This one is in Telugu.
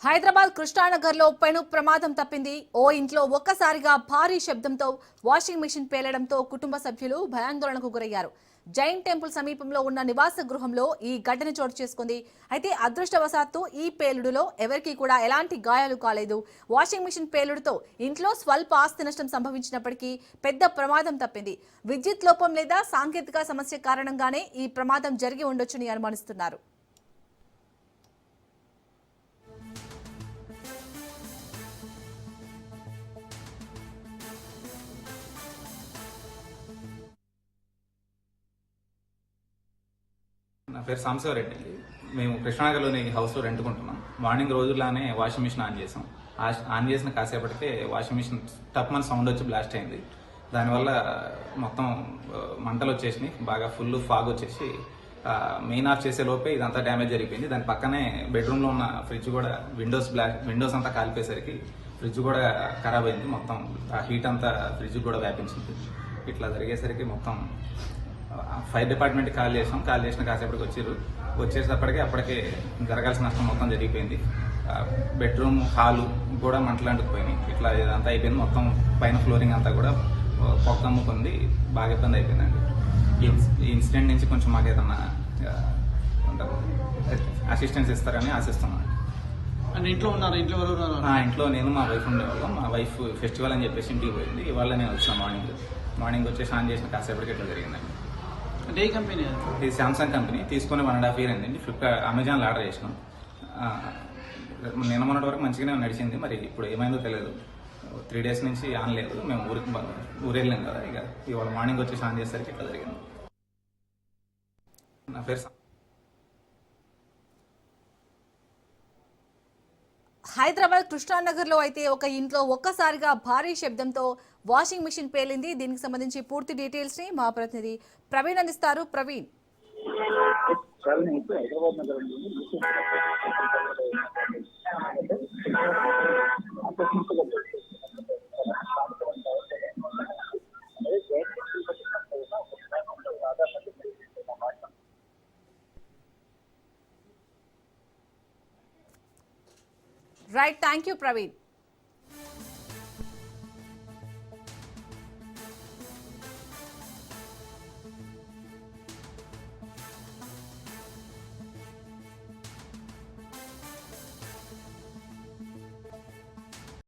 హైదరాబాద్ కృష్ణానగర్లో పెను ప్రమాదం తప్పింది. ఓ ఇంట్లో ఒక్కసారిగా భారీ శబ్దంతో వాషింగ్ మెషిన్ పేలడంతో కుటుంబ సభ్యులు భయాందోళనకు గురయ్యారు. జైన్ టెంపుల్ సమీపంలో ఉన్న నివాస గృహంలో ఈ ఘటన చోటు చేసుకుంది. అయితే అదృష్టవశాత్తు ఈ పేలుడులో ఎవరికీ కూడా ఎలాంటి గాయాలు కాలేదు. వాషింగ్ మెషిన్ పేలుడుతో ఇంట్లో స్వల్ప ఆస్తి నష్టం సంభవించినప్పటికీ పెద్ద ప్రమాదం తప్పింది. విద్యుత్ లోపం లేదా సాంకేతిక సమస్య కారణంగానే ఈ ప్రమాదం జరిగి ఉండొచ్చని అనుమానిస్తున్నారు. నా పేరు సాంబశివరెడ్డి. మేము కృష్ణానగర్లోని హౌస్లో రెంట్కుంటున్నాం. మార్నింగ్ రోజులానే వాషింగ్ మిషన్ ఆన్ చేసాం. ఆన్ చేసిన కాసేపటికే వాషింగ్ మిషన్ టప్మని సౌండ్ వచ్చి బ్లాస్ట్ అయింది. దానివల్ల మొత్తం మంటలు వచ్చేసినాయి. బాగా ఫుల్ ఫాగ్ వచ్చేసి మెయిన్ ఆఫ్ చేసే లోపే ఇదంతా డ్యామేజ్ జరిగిపోయింది. దాని పక్కనే బెడ్రూమ్లో ఉన్న ఫ్రిడ్జ్ కూడా విండోస్ అంతా కాలిపోయేసరికి ఫ్రిడ్జ్ కూడా ఖరాబ్ అయింది. మొత్తం ఆ హీట్ అంతా ఫ్రిడ్జ్ కూడా వ్యాపించింది. ఇట్లా జరిగేసరికి మొత్తం ఫైర్ డిపార్ట్మెంట్కి కాల్ చేసిన కాసేపటికి వచ్చేటప్పటికి అప్పటికే జరగాల్సిన నష్టం మొత్తం జరిగిపోయింది. బెడ్రూమ్ హాలు కూడా మంటలు అంటుకుపోయినాయి. ఇట్లా ఇదంతా అయిపోయింది. మొత్తం పైన ఫ్లోరింగ్ అంతా కూడా పొక్కమ్ముకుంది. బాగా ఇబ్బంది అయిపోయిందండి. ఈ ఇన్సిడెంట్ నుంచి కొంచెం మాకు ఏదన్నా అసిస్టెన్స్ ఇస్తారని ఆశిస్తున్నాను. ఇంట్లో నేను మా వైఫ్ ఉండేవాళ్ళం. మా వైఫ్ ఫెస్టివల్ అని చెప్పేసి ఇంటికి పోయింది. ఇవాళ నేను వచ్చాను. మార్నింగ్ వచ్చేసి ఆన్ చేసిన కాసేపటికి ఇట్లా జరిగిందండి. ఏ కంపెనీ? ఇది శాంసంగ్ కంపెనీ. తీసుకొని 1.5 year అయిందండి. అమెజాన్లో ఆర్డర్ చేసినాం. నిన్న మొన్నటి వరకు మంచిగానే నడిచింది. మరి ఇప్పుడు ఏమైందో తెలియదు. 3 days నుంచి ఆన్ లేదు. మేము ఊరు వెళ్ళాం కదా. ఇవాళ మార్నింగ్ వచ్చేసి ఆన్ చేసేసరికి ఇట్లా జరిగింది. నా పేరు హైదరాబాద్ కృష్ణానగర్లో అయితే ఒక ఇంట్లో ఒక్కసారిగా భారీ శబ్దంతో వాషింగ్ మెషిన్ పేలింది. దీనికి సంబంధించి పూర్తి డీటెయిల్స్ ని మా ప్రతినిధి ప్రవీణ్ అందిస్తారు. Praveen, right, thank you Praveen.